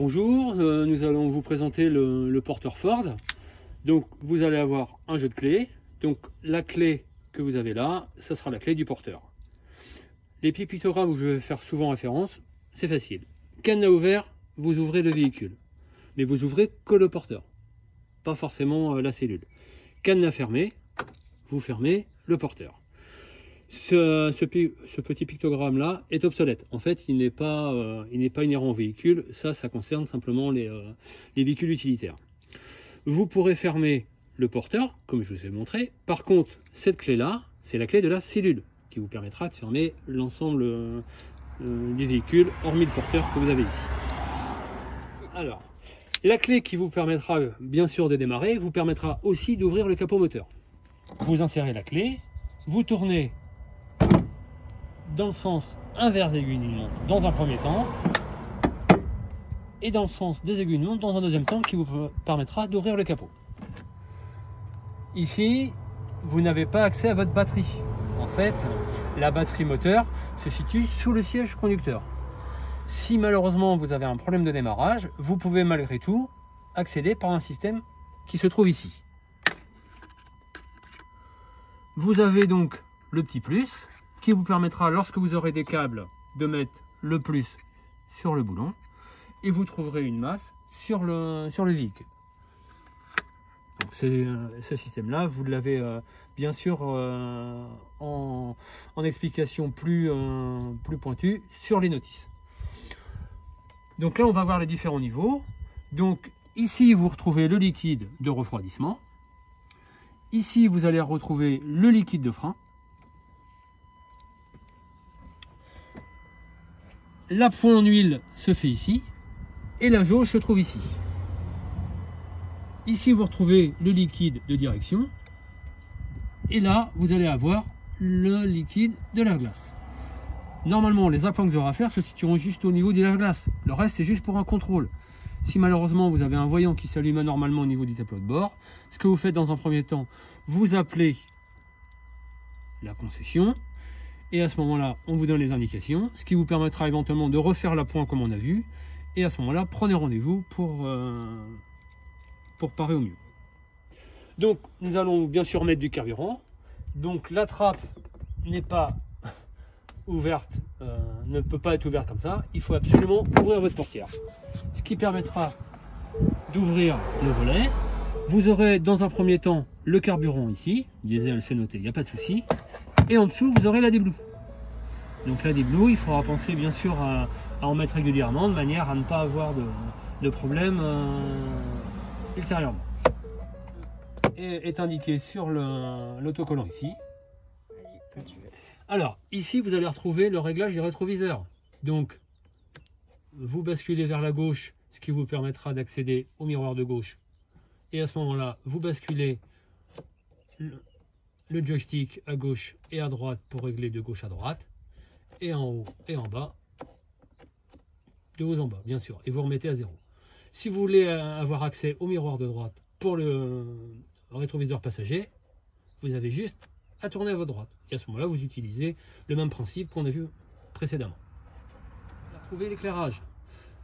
Bonjour, nous allons vous présenter le porteur Ford. Donc vous allez avoir un jeu de clés. Donc la clé que vous avez là, ça sera la clé du porteur. Les petits pictogrammes où je vais faire souvent référence, c'est facile. Cadenas ouvert, vous ouvrez le véhicule. Mais vous ouvrez que le porteur, pas forcément la cellule. Cadenas fermé, vous fermez le porteur. Ce petit pictogramme là est obsolète. En fait, il n'est pas inhérent au véhicule. Ça concerne simplement les véhicules utilitaires. Vous pourrez fermer le porteur, comme je vous ai montré. Par contre, cette clé là, c'est la clé de la cellule qui vous permettra de fermer l'ensemble du véhicule, hormis le porteur que vous avez ici. Alors, la clé qui vous permettra bien sûr de démarrer, vous permettra aussi d'ouvrir le capot moteur. Vous insérez la clé, vous tournez dans le sens inverse des aiguilles d'une montre dans un premier temps et dans le sens des aiguilles d'une montre dans un deuxième temps qui vous permettra d'ouvrir le capot. Ici, vous n'avez pas accès à votre batterie. En fait, la batterie moteur se situe sous le siège conducteur. Si malheureusement vous avez un problème de démarrage, vous pouvez malgré tout accéder par un système qui se trouve ici. Vous avez donc le petit plus qui vous permettra, lorsque vous aurez des câbles, de mettre le plus sur le boulon et vous trouverez une masse sur le véhicule. Ce système-là, vous l'avez bien sûr en explication plus pointue sur les notices. Donc là, on va voir les différents niveaux. Donc ici, vous retrouvez le liquide de refroidissement. Ici, vous allez retrouver le liquide de frein. L'appoint en huile se fait ici et la jauge se trouve ici. Ici, vous retrouvez le liquide de direction et là, vous allez avoir le liquide de la glace. Normalement, les appoints que vous aurez à faire se situeront juste au niveau de la glace. Le reste, c'est juste pour un contrôle. Si malheureusement, vous avez un voyant qui s'allume anormalement au niveau du tableau de bord, ce que vous faites dans un premier temps, vous appelez la concession. Et à ce moment-là, on vous donne les indications, ce qui vous permettra éventuellement de refaire l'appoint comme on a vu. Et à ce moment-là, prenez rendez-vous pour parer au mieux. Donc, nous allons bien sûr mettre du carburant. Donc, la trappe n'est pas ouverte, ne peut pas être ouverte comme ça. Il faut absolument ouvrir votre portière. Ce qui permettra d'ouvrir le volet. Vous aurez dans un premier temps le carburant ici. Diesel, c'est noté, il n'y a pas de souci. Et en dessous, vous aurez la déblue. Donc la déblue, il faudra penser bien sûr à en mettre régulièrement de manière à ne pas avoir de problème ultérieurement. Et est indiqué sur l'autocollant ici. Alors, ici, vous allez retrouver le réglage du rétroviseur. Donc, vous basculez vers la gauche, ce qui vous permettra d'accéder au miroir de gauche. Et à ce moment-là, vous basculez le joystick à gauche et à droite pour régler de gauche à droite, et en haut et en bas, de haut en bas bien sûr, et vous remettez à 0. Si vous voulez avoir accès au miroir de droite pour le rétroviseur passager, vous avez juste à tourner à votre droite, et à ce moment-là vous utilisez le même principe qu'on a vu précédemment. Vous allez retrouver l'éclairage.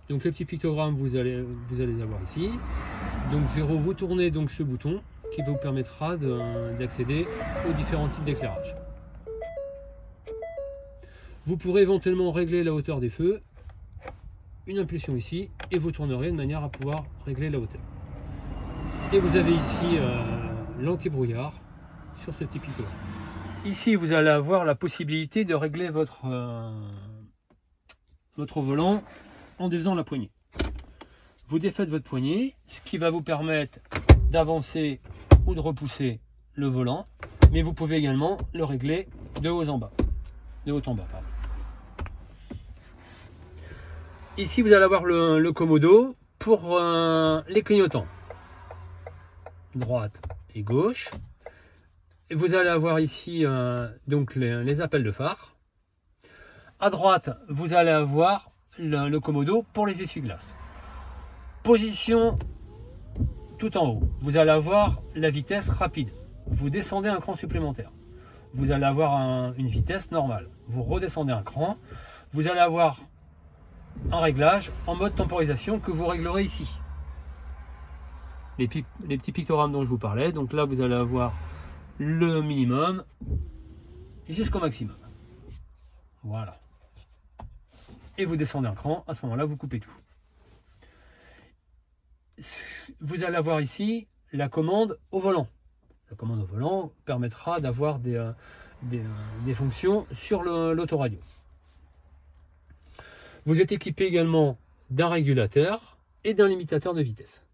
Donc le petit pictogramme, vous allez avoir ici. Donc 0, vous tournez donc ce bouton qui vous permettra d'accéder aux différents types d'éclairage. Vous pourrez éventuellement régler la hauteur des feux, une impulsion ici, et vous tournerez de manière à pouvoir régler la hauteur. Et vous avez ici l'anti-brouillard sur ce petit pictogramme. Ici, vous allez avoir la possibilité de régler votre volant en défaisant la poignée. Vous défaites votre poignée, ce qui va vous permettre d'avancer ou de repousser le volant, mais vous pouvez également le régler de haut en bas. Pardon. Ici, vous allez avoir le commodo pour les clignotants, droite et gauche. Et vous allez avoir ici donc les appels de phare. À droite, vous allez avoir le commodo pour les essuie-glaces. Position tout en haut, vous allez avoir la vitesse rapide. Vous descendez un cran supplémentaire. Vous allez avoir une vitesse normale. Vous redescendez un cran. Vous allez avoir un réglage en mode temporisation que vous réglerez ici. Les petits pictogrammes dont je vous parlais. Donc là, vous allez avoir le minimum jusqu'au maximum. Voilà. Et vous descendez un cran. À ce moment-là, vous coupez tout. Vous allez avoir ici la commande au volant. La commande au volant permettra d'avoir des fonctions sur l'autoradio. Vous êtes équipé également d'un régulateur et d'un limitateur de vitesse.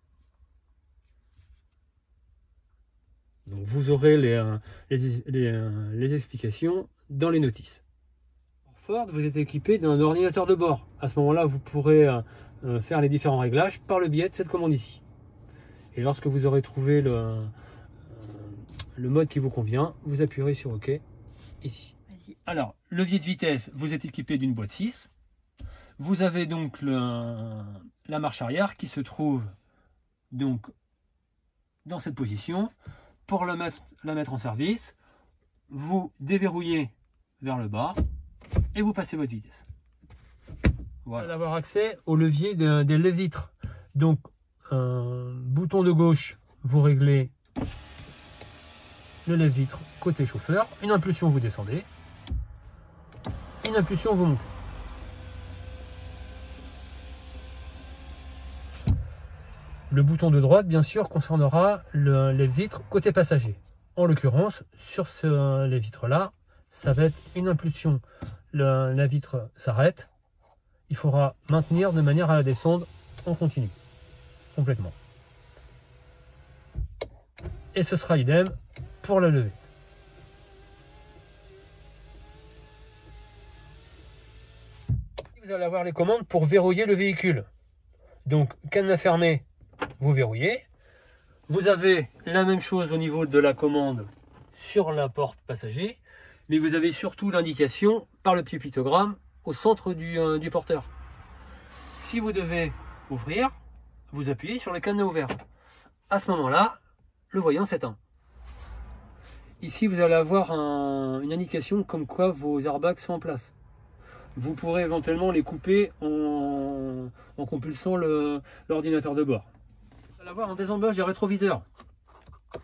Donc vous aurez les explications dans les notices. Ford, vous êtes équipé d'un ordinateur de bord. À ce moment-là, vous pourrez faire les différents réglages par le biais de cette commande ici. Et lorsque vous aurez trouvé le mode qui vous convient, vous appuierez sur OK ici. Alors, levier de vitesse, vous êtes équipé d'une boîte 6. Vous avez donc la marche arrière qui se trouve donc dans cette position. Pour la mettre en service, vous déverrouillez vers le bas et vous passez votre vitesse. Voilà. Vous allez avoir accès au levier des lève-vitres. Donc, bouton de gauche, vous réglez le lève-vitre côté chauffeur. Une impulsion, vous descendez. Une impulsion, vous montez. Le bouton de droite, bien sûr, concernera les vitres côté passager. En l'occurrence, sur les vitres-là, ça va être une impulsion. La vitre s'arrête. Il faudra maintenir de manière à la descendre en continu, complètement. Et ce sera idem pour la lever. Vous allez avoir les commandes pour verrouiller le véhicule. Donc, cadenas fermé, vous verrouillez. Vous avez la même chose au niveau de la commande sur la porte passager, mais vous avez surtout l'indication par le petit pictogramme au centre du porteur. Si vous devez ouvrir, vous appuyez sur le cadenas ouvert. À ce moment-là, le voyant s'éteint. Ici, vous allez avoir une indication comme quoi vos airbags sont en place. Vous pourrez éventuellement les couper en compulsant l'ordinateur de bord. Vous allez avoir un désembâche des rétroviseurs. Vous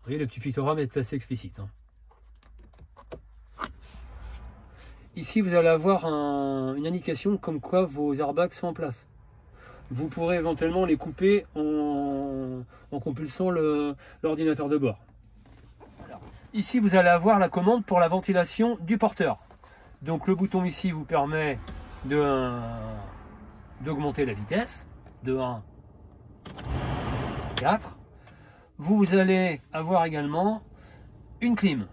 voyez, le petit pictogramme est assez explicite. Ici, vous allez avoir une indication comme quoi vos airbags sont en place. Vous pourrez éventuellement les couper en compulsant l'ordinateur de bord. Alors, ici, vous allez avoir la commande pour la ventilation du porteur. Donc le bouton ici vous permet d'augmenter la vitesse de 1 à 4. Vous allez avoir également une clim.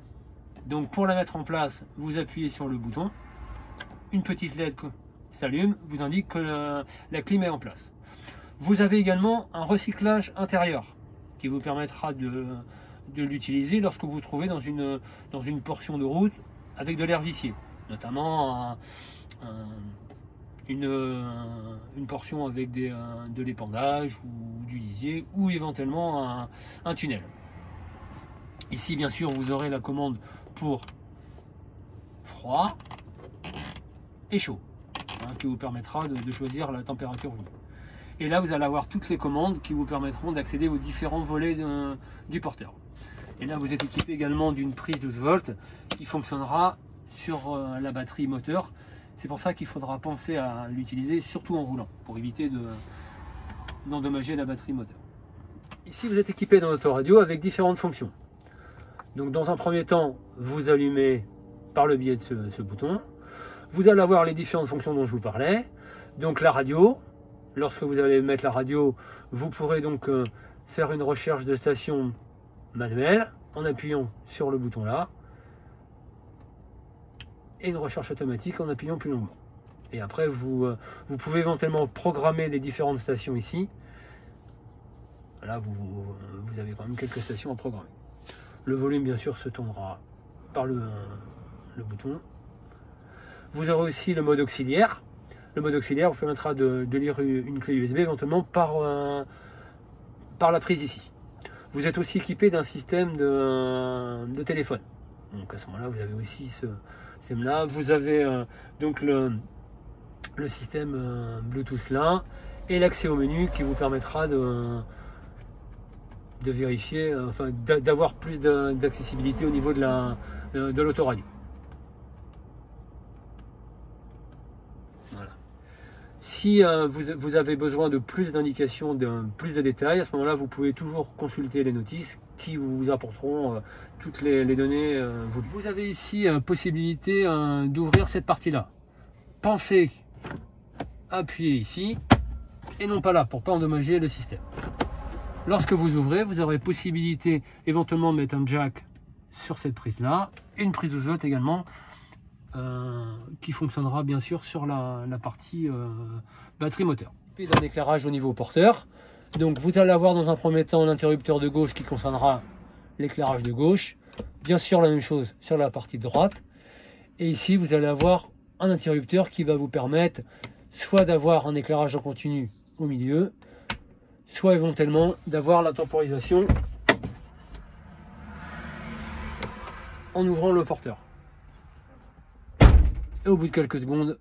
Donc pour la mettre en place, vous appuyez sur le bouton. Une petite LED s'allume, vous indique que la clim est en place. Vous avez également un recyclage intérieur qui vous permettra de l'utiliser lorsque vous vous trouvez dans une portion de route avec de l'air vicié. Notamment une portion avec de l'épandage ou du lisier ou éventuellement un tunnel. Ici bien sûr vous aurez la commande pour froid et chaud qui vous permettra de choisir la température voulue. Et là vous allez avoir toutes les commandes qui vous permettront d'accéder aux différents volets du porteur. Et là vous êtes équipé également d'une prise 12 volts qui fonctionnera sur la batterie moteur. C'est pour ça qu'il faudra penser à l'utiliser surtout en roulant pour éviter d'endommager la batterie moteur. Ici vous êtes équipé d'un autoradio avec différentes fonctions. Donc dans un premier temps vous allumez par le biais de ce bouton. Vous allez avoir les différentes fonctions dont je vous parlais. Donc la radio, lorsque vous allez mettre la radio, vous pourrez donc faire une recherche de station manuelle en appuyant sur le bouton là. Et une recherche automatique en appuyant plus longuement. Et après, vous pouvez éventuellement programmer les différentes stations ici. Là, vous avez quand même quelques stations à programmer. Le volume, bien sûr, se tournera par le bouton. Vous aurez aussi le mode auxiliaire. Le mode auxiliaire vous permettra de lire une clé USB éventuellement par la prise ici. Vous êtes aussi équipé d'un système de téléphone. Donc à ce moment-là, vous avez aussi là vous avez donc le système Bluetooth là, et l'accès au menu qui vous permettra de vérifier, enfin d'avoir plus d'accessibilité au niveau de l'autoradio. Voilà. Si vous avez besoin de plus d'indications, de plus de détails, à ce moment-là, vous pouvez toujours consulter les notices qui vous apporteront toutes les données voulues. Vous avez ici possibilité d'ouvrir cette partie-là. Pensez à appuyer ici et non pas là pour pas endommager le système. Lorsque vous ouvrez, vous aurez possibilité éventuellement de mettre un jack sur cette prise-là et une prise aux autres également qui fonctionnera bien sûr sur la partie batterie moteur. Puis d'un éclairage au niveau porteur. Donc vous allez avoir dans un premier temps l'interrupteur de gauche qui concernera l'éclairage de gauche. Bien sûr la même chose sur la partie droite. Et ici vous allez avoir un interrupteur qui va vous permettre soit d'avoir un éclairage en continu au milieu, soit éventuellement d'avoir la temporisation en ouvrant le porteur. Et au bout de quelques secondes,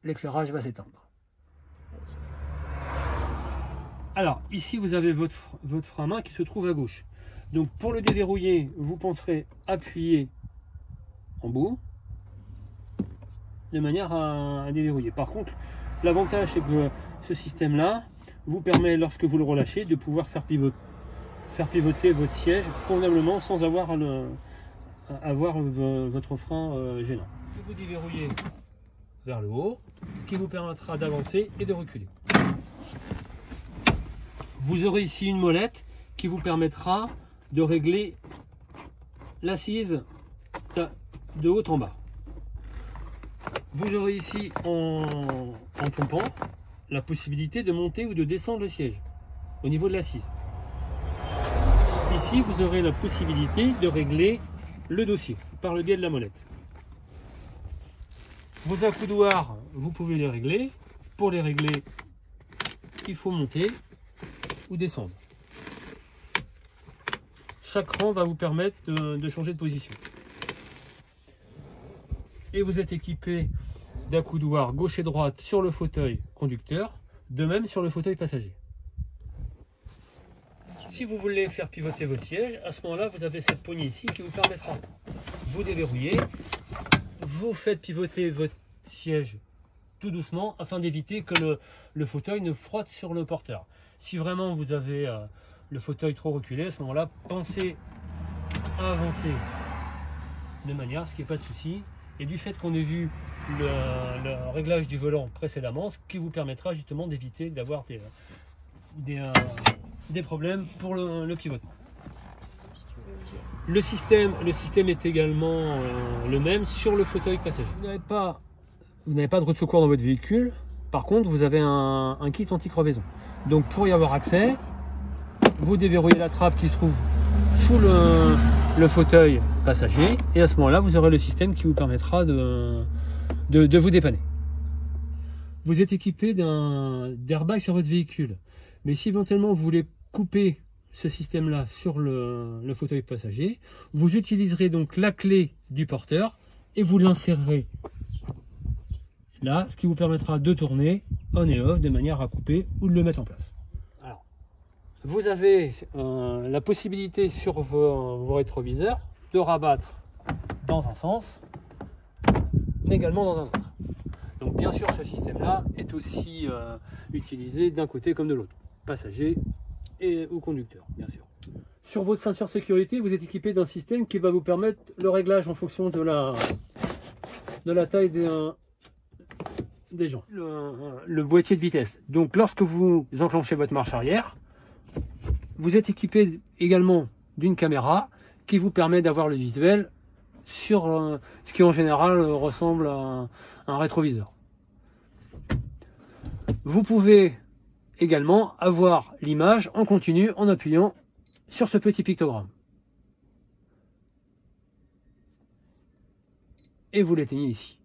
l'éclairage va s'éteindre. Alors, ici, vous avez votre frein à main qui se trouve à gauche. Donc, pour le déverrouiller, vous penserez appuyer en bout, de manière à déverrouiller. Par contre, l'avantage, c'est que ce système-là vous permet, lorsque vous le relâchez, de pouvoir faire pivoter votre siège convenablement sans avoir votre frein gênant. Vous déverrouillez vers le haut, ce qui vous permettra d'avancer et de reculer. Vous aurez ici une molette qui vous permettra de régler l'assise de haut en bas. Vous aurez ici en tombant la possibilité de monter ou de descendre le siège au niveau de l'assise. Ici, vous aurez la possibilité de régler le dossier par le biais de la molette. Vos accoudoirs, vous pouvez les régler. Pour les régler, il faut monter ou descendre. Chaque rang va vous permettre de changer de position. Et vous êtes équipé d'accoudoirs gauche et droite sur le fauteuil conducteur, de même sur le fauteuil passager. Si vous voulez faire pivoter votre siège, à ce moment-là, vous avez cette poignée ici qui vous permettra de vous déverrouiller. Vous faites pivoter votre siège tout doucement afin d'éviter que le fauteuil ne frotte sur le porteur. Si vraiment vous avez le fauteuil trop reculé, à ce moment-là, pensez à avancer de manière à ce qu'il n'y ait pas de souci. Et du fait qu'on ait vu le réglage du volant précédemment, ce qui vous permettra justement d'éviter d'avoir des problèmes pour le pivotement. Le système est également le même sur le fauteuil passager. Vous n'avez pas de roue de secours dans votre véhicule. Par contre, vous avez un kit anti-crevaison. Donc pour y avoir accès, vous déverrouillez la trappe qui se trouve sous le fauteuil passager et à ce moment-là, vous aurez le système qui vous permettra de vous dépanner. Vous êtes équipé d'airbag sur votre véhicule. Mais si éventuellement vous voulez couper ce système-là sur le fauteuil passager, vous utiliserez donc la clé du porteur et vous l'insérerez là, ce qui vous permettra de tourner on et off de manière à couper ou de le mettre en place. Alors, vous avez la possibilité sur vos rétroviseurs de rabattre dans un sens, mais également dans un autre. Donc bien sûr, ce système-là est aussi utilisé d'un côté comme de l'autre, passager ou conducteur, bien sûr. Sur votre ceinture sécurité, vous êtes équipé d'un système qui va vous permettre le réglage en fonction de la taille des gens. Le boîtier de vitesse. Donc lorsque vous enclenchez votre marche arrière, vous êtes équipé également d'une caméra qui vous permet d'avoir le visuel sur ce qui en général ressemble à un rétroviseur. Vous pouvez également avoir l'image en continu en appuyant sur ce petit pictogramme. Et vous l'éteignez ici.